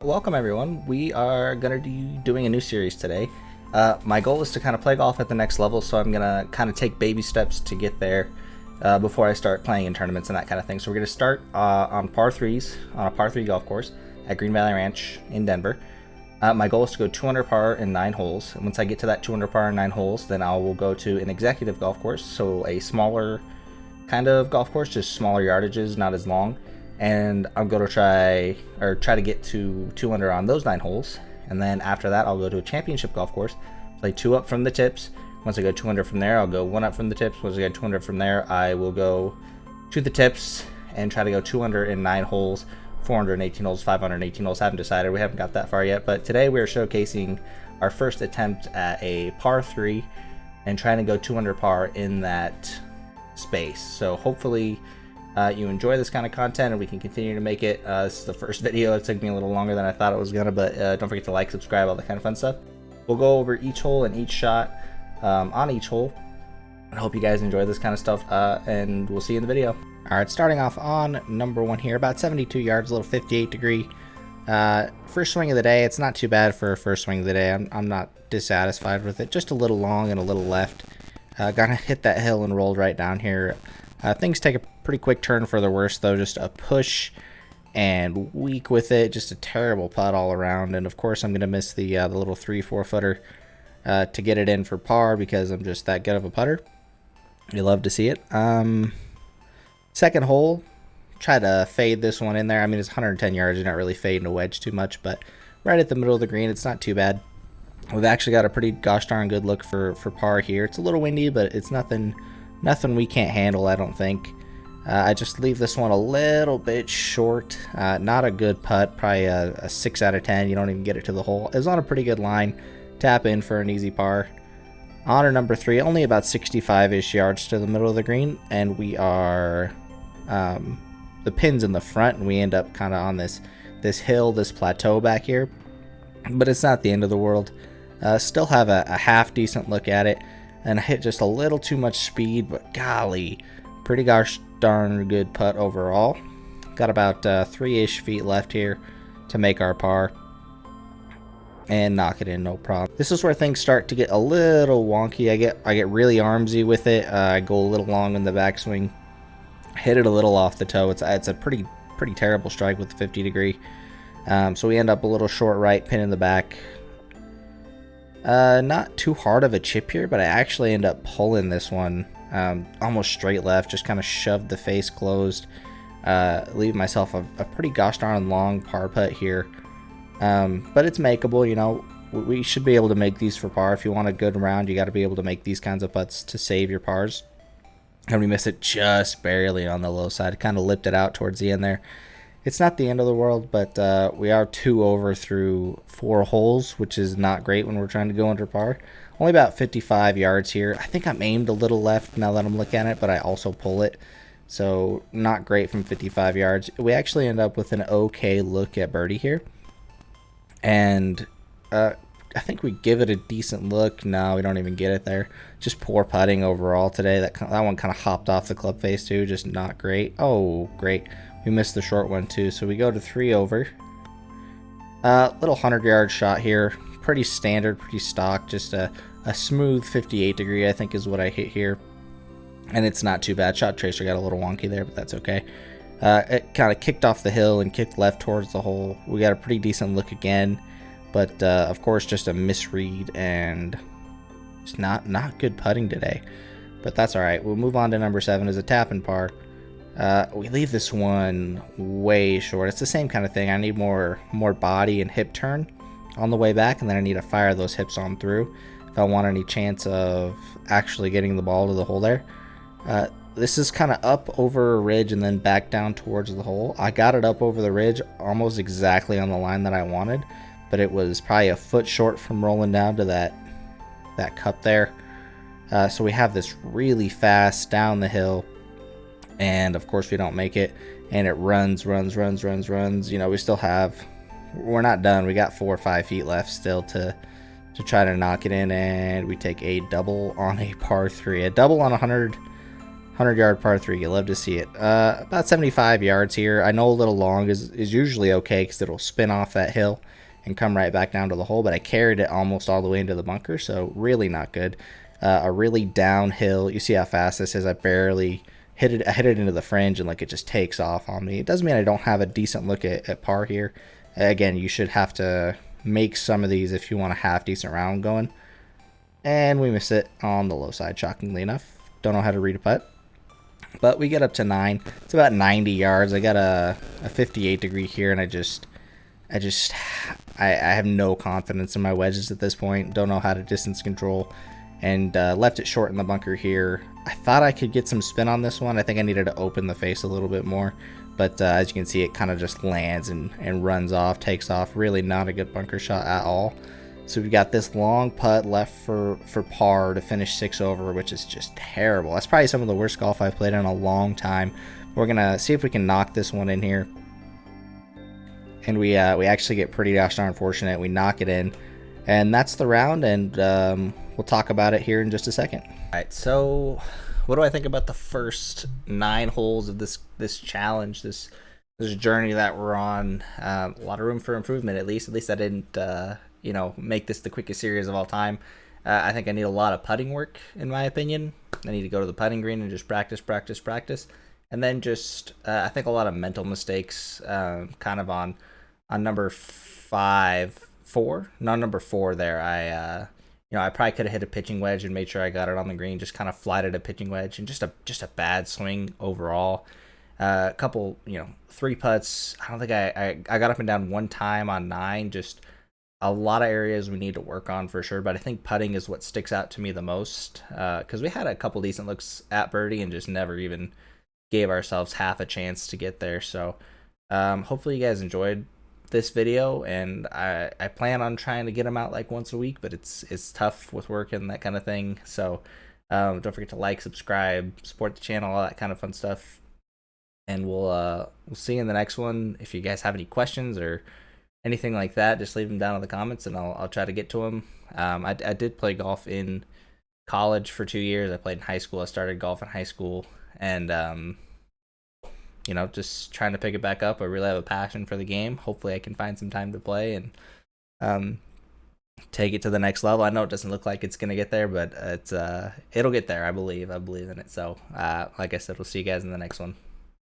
Welcome everyone. We are going to be doing a new series today. My goal is to kind of play golf at the next level, so I'm going to kind of take baby steps to get there before I start playing in tournaments and that kind of thing. So we're going to start on par 3s on a par 3 golf course at Green Valley Ranch in Denver. My goal is to go 200 par in 9 holes, and once I get to that 200 par in 9 holes, then I will go to an executive golf course, so a smaller kind of golf course, just smaller yardages, not as long. And I'm going to try to get to 2 under on those 9 holes. And then after that, I'll go to a championship golf course, play 2 up from the tips. Once I go 200 from there, I'll go 1 up from the tips. Once I get 200 from there, I will go to the tips and try to go 200 in 9 holes, 418 holes, 518 holes. Haven't decided. We haven't got that far yet. But today we are showcasing our first attempt at a par 3 and trying to go 200 par in that space. So hopefully you enjoy this kind of content and we can continue to make it. This is the first video. It took me a little longer than I thought it was gonna, but don't forget to like, subscribe, all that kind of fun stuff. We'll go over each hole and each shot on each hole. I hope you guys enjoy this kind of stuff, and we'll see you in the video. All right, starting off on number 1 here, about 72 yards, a little 58 degree. First swing of the day. It's not too bad for a first swing of the day. I'm not dissatisfied with it. Just a little long and a little left. Gonna hit that hill and rolled right down here. Things take a pretty quick turn for the worse, though. Just a push and weak with it. Just a terrible putt all around. And of course, I'm gonna miss the little 3-4 footer to get it in for par because I'm just that good of a putter. You love to see it. Second hole, try to fade this one in there. I mean, it's 110 yards. You're not really fading a wedge too much, but right at the middle of the green, it's not too bad. We've actually got a pretty gosh darn good look for par here. It's a little windy, but it's nothing we can't handle, I don't think. I just leave this one a little bit short. Not a good putt, probably a 6 out of 10. You don't even get it to the hole. It was on a pretty good line. Tap in for an easy par. On to number 3, only about 65-ish yards to the middle of the green, and we are the pin's in the front, and we end up kind of on this hill, this plateau back here. But it's not the end of the world. Still have a half decent look at it. And I hit just a little too much speed, but golly, pretty gosh darn good putt overall. Got about 3-ish feet left here to make our par and knock it in, no problem. This is where things start to get a little wonky. I get really armsy with it. I go a little long in the backswing, hit it a little off the toe. It's a pretty terrible strike with the 50 degree. So we end up a little short right, pin in the back. Not too hard of a chip here, but I actually end up pulling this one almost straight left, just kind of shoved the face closed, leave myself a pretty gosh darn long par putt here. But it's makeable, you know. We should be able to make these for par. If you want a good round, you got to be able to make these kinds of putts to save your pars. And we missed it just barely on the low side. Kind of lipped it out towards the end there. It's not the end of the world, but we are 2 over through 4 holes, which is not great when we're trying to go under par. Only about 55 yards here. I think I'm aimed a little left now that I'm looking at it, but I also pull it. So not great from 55 yards. We actually end up with an okay look at birdie here. And I think we give it a decent look. No, we don't even get it there. Just poor putting overall today. That one kind of hopped off the club face too. Just not great. Oh, great. We missed the short one too, so we go to 3 over. Little 100-yard shot here. Pretty standard, pretty stock. Just a smooth 58 degree, I think, is what I hit here. And it's not too bad. Shot tracer got a little wonky there, but that's okay. It kind of kicked off the hill and kicked left towards the hole. We got a pretty decent look again, but of course, just a misread and just not good putting today. But that's all right. We'll move on to number 7 as a tap and par. We leave this one way short. It's the same kind of thing. I need more body and hip turn on the way back, and then I need to fire those hips on through if I want any chance of actually getting the ball to the hole there. This is kind of up over a ridge and then back down towards the hole. I got it up over the ridge almost exactly on the line that I wanted, but it was probably a foot short from rolling down to that cup there. So we have this really fast down the hill. And of course we don't make it, and it runs. You know, we're not done. We got 4 or 5 feet left still to try to knock it in, and we take a double on a par 3. A double on 100 100-yard par 3. You love to see it. About 75 yards here. I know a little long is usually okay because it'll spin off that hill and come right back down to the hole, but I carried it almost all the way into the bunker, so really not good. A really downhill. You see how fast this is. I barely hit it. I hit it into the fringe and like it just takes off on me. It doesn't mean I don't have a decent look at par here. Again, you should have to make some of these if you want a half decent round going. And we miss it on the low side, shockingly enough. Don't know how to read a putt. But we get up to 9. It's about 90 yards. I got a 58 degree here, and I have no confidence in my wedges at this point. Don't know how to distance control, and left it short in the bunker here. I thought I could get some spin on this one. I think I needed to open the face a little bit more, but as you can see, it kind of just lands and runs off, takes off. Really not a good bunker shot at all. So we've got this long putt left for par to finish 6 over, which is just terrible. That's probably some of the worst golf I've played in a long time. We're gonna see if we can knock this one in here, and we actually get pretty gosh darn fortunate. We knock it in, and that's the round. And we'll talk about it here in just a second. All right, so what do I think about the first 9 holes of this challenge, this journey that we're on? A lot of room for improvement. At least I didn't make this the quickest series of all time. I think I need a lot of putting work, in my opinion. I need to go to the putting green and just practice, and then just I think a lot of mental mistakes, kind of on number 4 there. I probably could have hit a pitching wedge and made sure I got it on the green. Just kind of flighted a pitching wedge and just a bad swing overall. A couple 3 putts. I don't think I got up and down one time on 9. Just a lot of areas we need to work on for sure, but I think putting is what sticks out to me the most, because we had a couple decent looks at birdie and just never even gave ourselves half a chance to get there. So hopefully you guys enjoyed this video, and I plan on trying to get them out like once a week, but it's tough with work and that kind of thing. So don't forget to like, subscribe, support the channel, all that kind of fun stuff, and we'll see you in the next one. If you guys have any questions or anything like that, just leave them down in the comments and I'll try to get to them. I did play golf in college for 2 years. I played in high school. I started golf in high school, and just trying to pick it back up. I really have a passion for the game. Hopefully I can find some time to play and take it to the next level. I know it doesn't look like it's gonna get there, but it'll get there. I believe in it. So like I said, we'll see you guys in the next one.